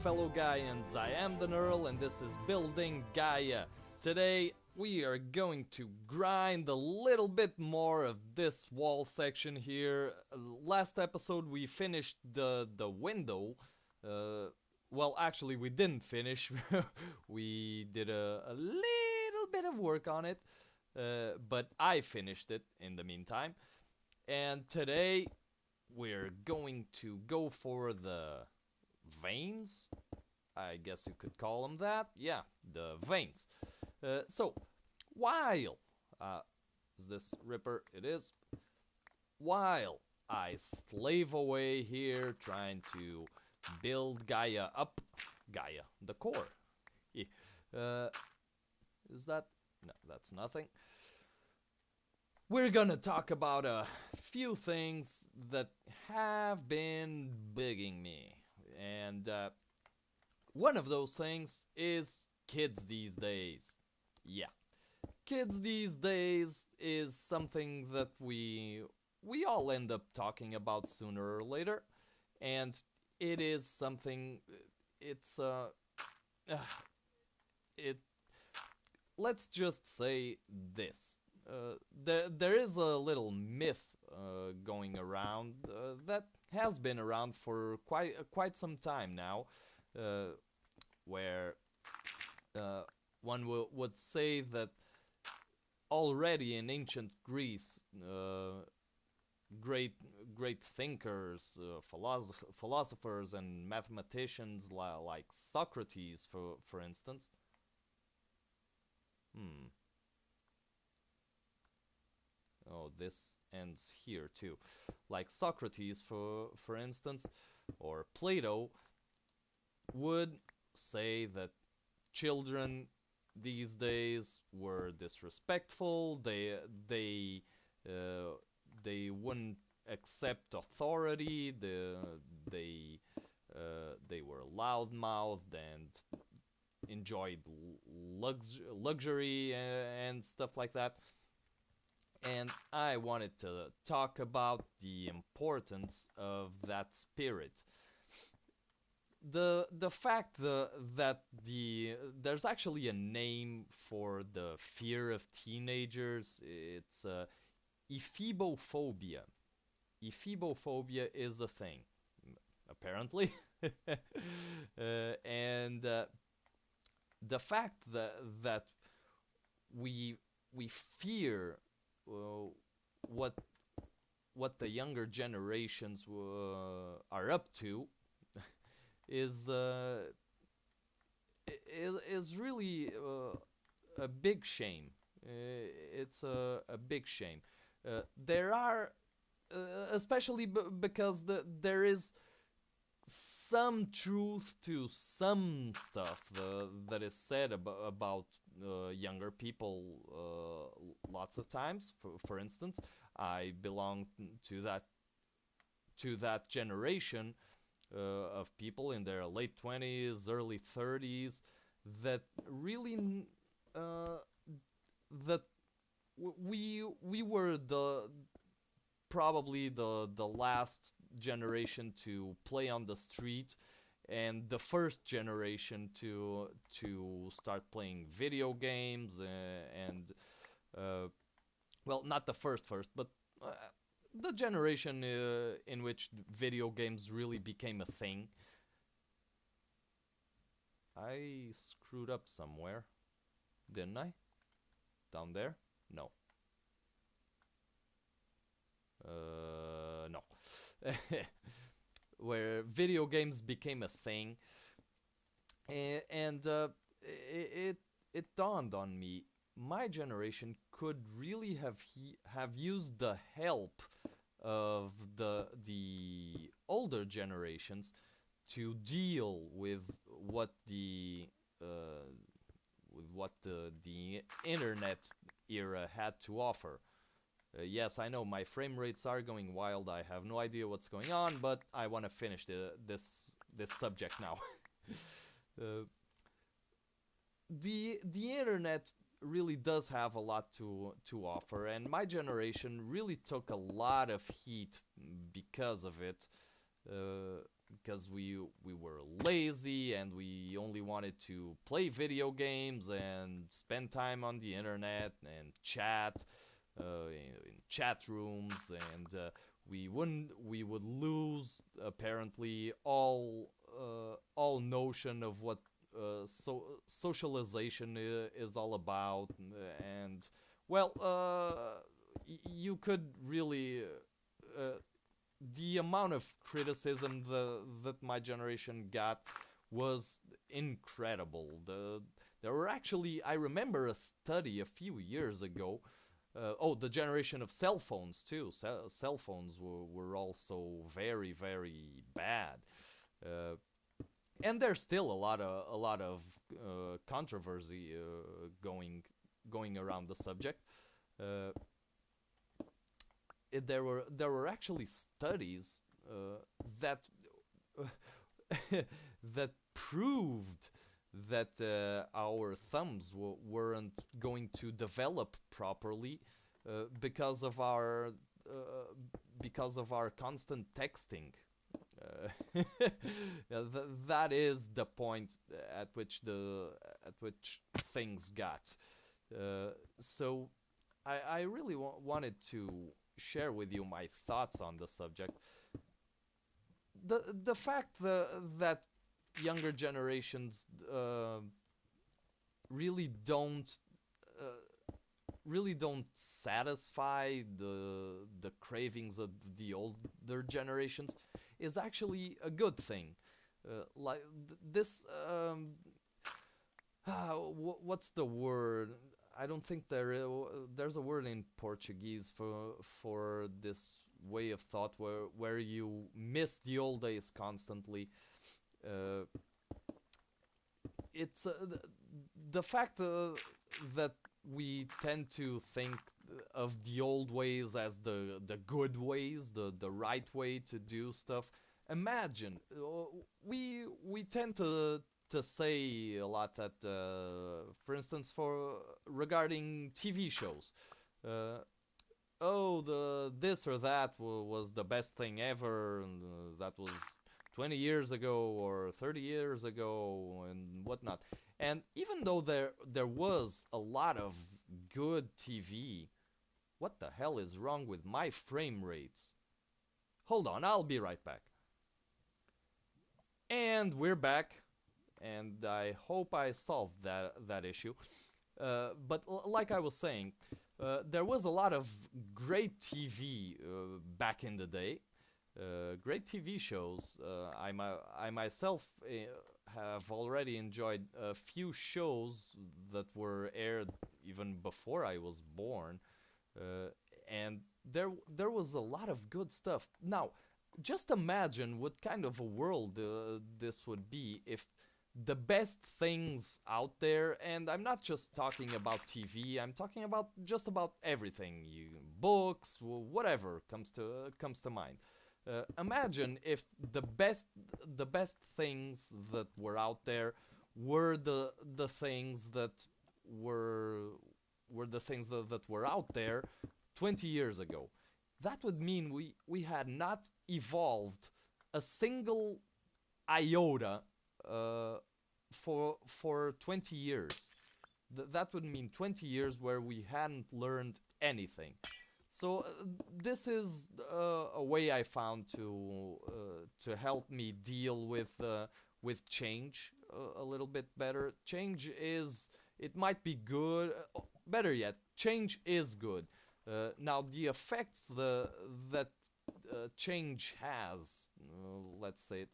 fellow Gaians, I am the Nerl and this is Building Gaia. Today we are going to grind a little bit more of this wall section here. Last episode we finished the window. Well, actually we didn't finish. We did a little bit of work on it, but I finished it in the meantime. And today we're going to go for the veins, I guess you could call them that. Yeah, the veins. So, while is this Ripper? It is. While I slave away here trying to build Gaia up, Gaia, the core. Yeah. Is that? No, that's nothing. We're gonna talk about a few things that have been bugging me. And one of those things is kids these days. Yeah. Kids these days is something that we all end up talking about sooner or later, and it is something it's it let's just say this. There is a little myth going around that has been around for quite some time now, where one would say that already in ancient Greece, great thinkers, philosophers, and mathematicians like Socrates, for instance. Oh, this ends here too. Like Socrates, for instance, or Plato, would say that children these days were disrespectful. They wouldn't accept authority. They were loudmouthed and enjoyed luxury and stuff like that. And I wanted to talk about the importance of that spirit. The fact that there's actually a name for the fear of teenagers. It's ephibophobia. Ephibophobia is a thing, apparently. And the fact that we fear what the younger generations are up to is really a big shame. It's a big shame. There are, especially because there is some truth to some stuff that is said about younger people lots of times. For instance, I belong to that generation of people in their late 20s, early 30s that really that we were probably the last generation to play on the street, and the first generation to start playing video games, and well, not the first, but the generation in which video games really became a thing. I screwed up somewhere, didn't I? Down there? No. No. Where video games became a thing, and it dawned on me, my generation could really have used the help of the older generations to deal with what the internet era had to offer. Yes, I know my frame rates are going wild. I have no idea what's going on, but I want to finish this subject now. The internet really does have a lot to offer, and my generation really took a lot of heat because of it. because we were lazy and we only wanted to play video games and spend time on the internet and chat in chat rooms, and we would lose apparently all notion of what socialization is all about, and well, you could really the amount of criticism that my generation got was incredible. There were actually, I remember a study a few years ago. The generation of cell phones too. Cell phones were also very, very bad. Uh, and there's still a lot of controversy going around the subject. Uh, there were actually studies that that proved that our thumbs weren't going to develop properly because of our constant texting. That is the point at which things got. So I really wanted to share with you my thoughts on the subject. The fact that younger generations really don't satisfy the cravings of the older generations is actually a good thing. Like this, what's the word? I don't think there's a word in Portuguese for this way of thought where you miss the old days constantly. Uh, it's the fact that we tend to think of the old ways as the good ways, the right way to do stuff. Imagine, we tend to say a lot that, for instance, for regarding TV shows, uh, oh, the this or that was the best thing ever, and that was 20 years ago or 30 years ago and whatnot. And even though there was a lot of good TV, what the hell is wrong with my frame rates? Hold on, I'll be right back. And we're back, and I hope I solved that issue. But like I was saying, there was a lot of great TV back in the day. Great TV shows. I myself have already enjoyed a few shows that were aired even before I was born, uh, and there was a lot of good stuff. Now, just imagine what kind of a world this would be if the best things out there, and I'm not just talking about TV, I'm talking about just about everything, books, whatever comes to mind. Imagine if the best things that were out there were the things that were that were out there 20 years ago. That would mean we had not evolved a single iota uh, for 20 years. That would mean 20 years where we hadn't learned anything. So this is a way I found to help me deal with change a little bit better. Change is, it might be good. Better yet, change is good. Now the effects that change has, let's say,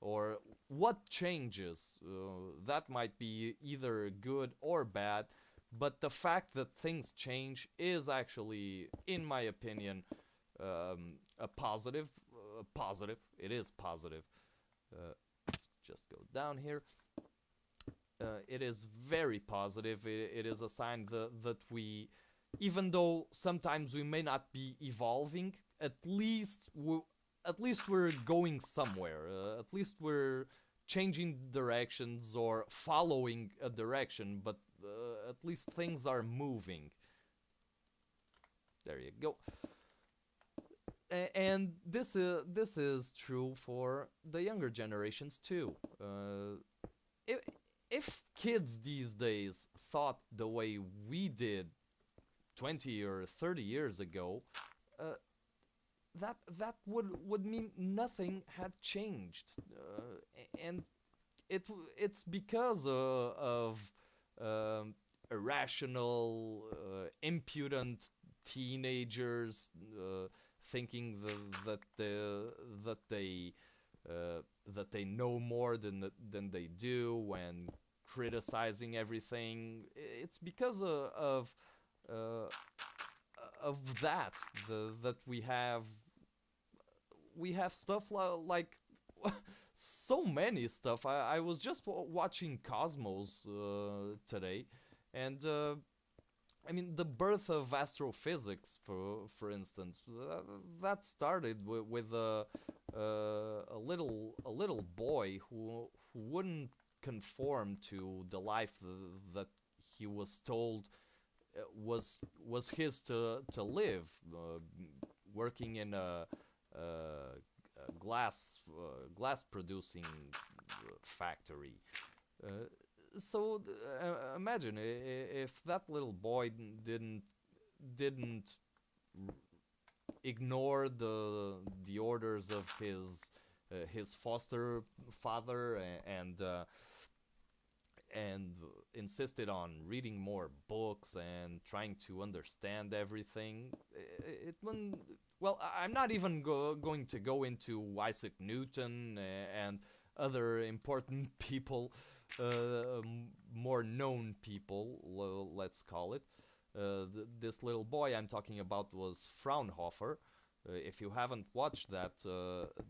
or what changes, that might be either good or bad, but the fact that things change is actually, in my opinion, a positive. Positive. It is positive. Let's just go down here. It is very positive. It is a sign that we, even though sometimes we may not be evolving, at least we're going somewhere. At least we're changing directions or following a direction, but at least things are moving. There you go. And this is true for the younger generations too. If, if kids these days thought the way we did 20 or 30 years ago, uh, that would mean nothing had changed, and it's because of um, irrational, impudent teenagers thinking that they that they know more than they do and criticizing everything. It's because uh, of that that we have stuff like so many stuff. I was just watching Cosmos today, and I mean the birth of astrophysics, for instance, that started with a little boy who wouldn't conform to the life that he was told was his to live, working in a glass producing factory. Uh, Imagine if that little boy didn't ignore the orders of his foster father and insisted on reading more books and trying to understand everything. It wouldn't. Well, I'm not even going to go into Isaac Newton and other important people, more known people, let's call it. This little boy I'm talking about was Fraunhofer. If you haven't watched that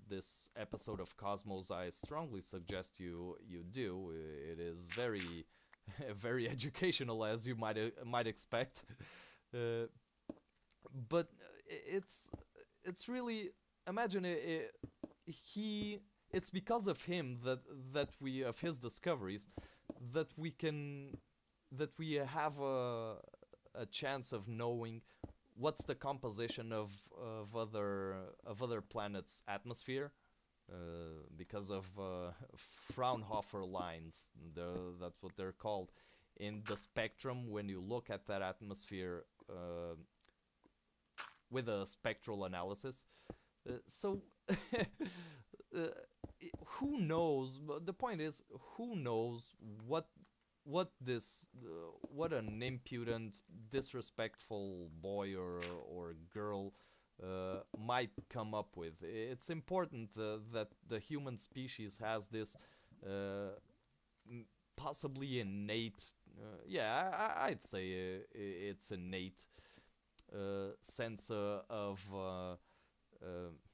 this episode of Cosmos, I strongly suggest you do. It is very very educational, as you might expect. Uh, but it's really, imagine he it's because of him that we of his discoveries that we can that we have a chance of knowing what's the composition of other planets' atmosphere, because of Fraunhofer lines. That's what they're called in the spectrum. When you look at that atmosphere with a spectral analysis, so who knows? The point is, who knows what what an impudent, disrespectful boy or girl might come up with. It's important that the human species has this uh, possibly innate, yeah, I'd say it's innate sense of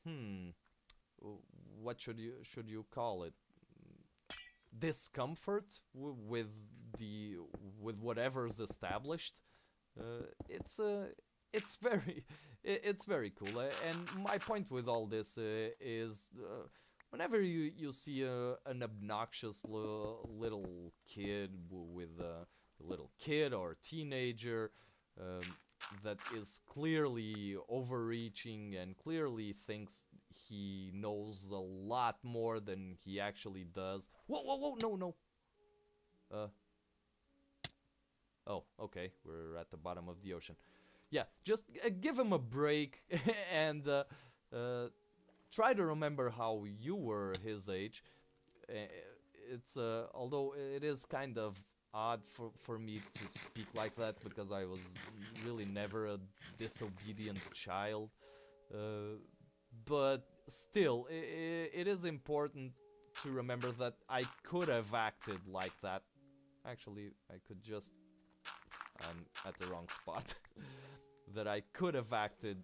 hmm, what should you call it? Discomfort the with whatever's established. It's it's very it's very cool. And my point with all this is whenever you see an obnoxious little kid with a little kid or teenager um, that is clearly overreaching and clearly thinks he knows a lot more than he actually does. Whoa, whoa, whoa! No, no. Uh. Oh, okay. We're at the bottom of the ocean. Yeah, just give him a break and try to remember how you were his age. Uh, it's although it is kind of odd for me to speak like that because I was really never a disobedient child. Uh, but still, it is important to remember that I could have acted like that. Actually, I could just. I'm at the wrong spot. That I could have acted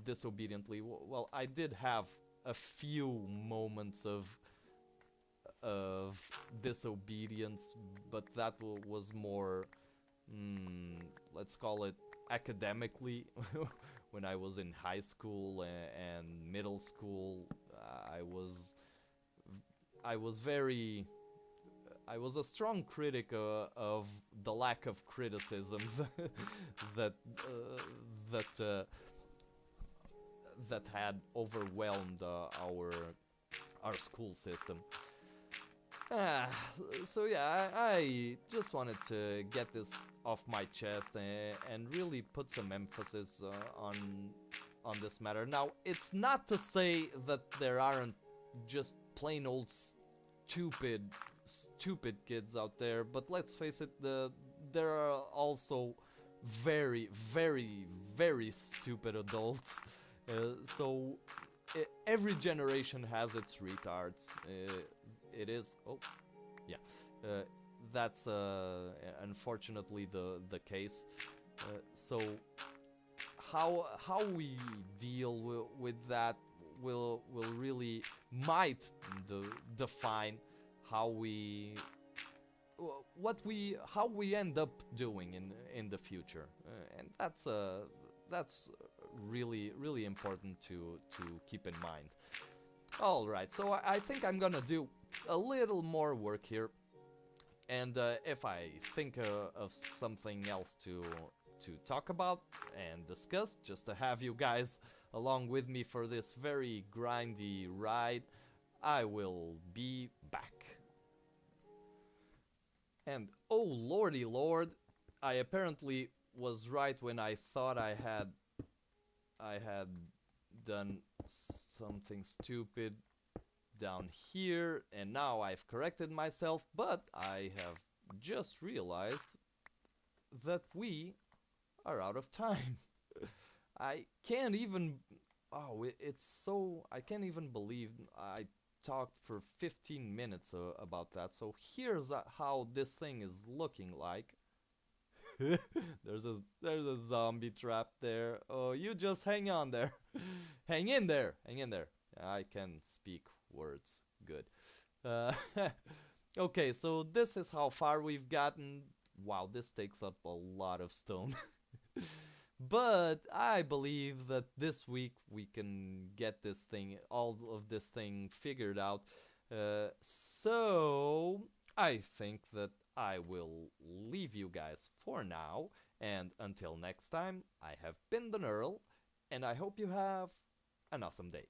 disobediently. Well, I did have a few moments of disobedience, but that was more, let's call it academically. When I was in high school and middle school, I was very I was a strong critic of the lack of criticism that that that had overwhelmed our school system. Ah, so yeah, I just wanted to get this off my chest and really put some emphasis on this matter. Now, it's not to say that there aren't just plain old stupid kids out there, but let's face it, there are also very stupid adults. So every generation has its retards. It is. Oh, yeah. Uh, that's unfortunately the case. So how we deal with that will really might define how we how we end up doing in the future, and that's really important to keep in mind. All right, so I think I'm gonna do a little more work here, and if I think of something else to talk about and discuss, just to have you guys along with me for this very grindy ride, I will be back. And oh lordy lord, I apparently was right when I thought I had done something stupid down here, and now I've corrected myself, but I have just realized that we are out of time. I can't even. Oh, it's so. I can't even believe I talked for 15 minutes about that. So here's how this thing is looking like. there's a zombie trap there. Oh, you just hang on there. Hang in there. Hang in there. I can speak words. Good. Uh, okay, so this is how far we've gotten. Wow, this takes up a lot of stone. But I believe that this week we can get this thing, all of this thing figured out. So I think that I will leave you guys for now. And until next time, I have been the Nerl, and I hope you have an awesome day.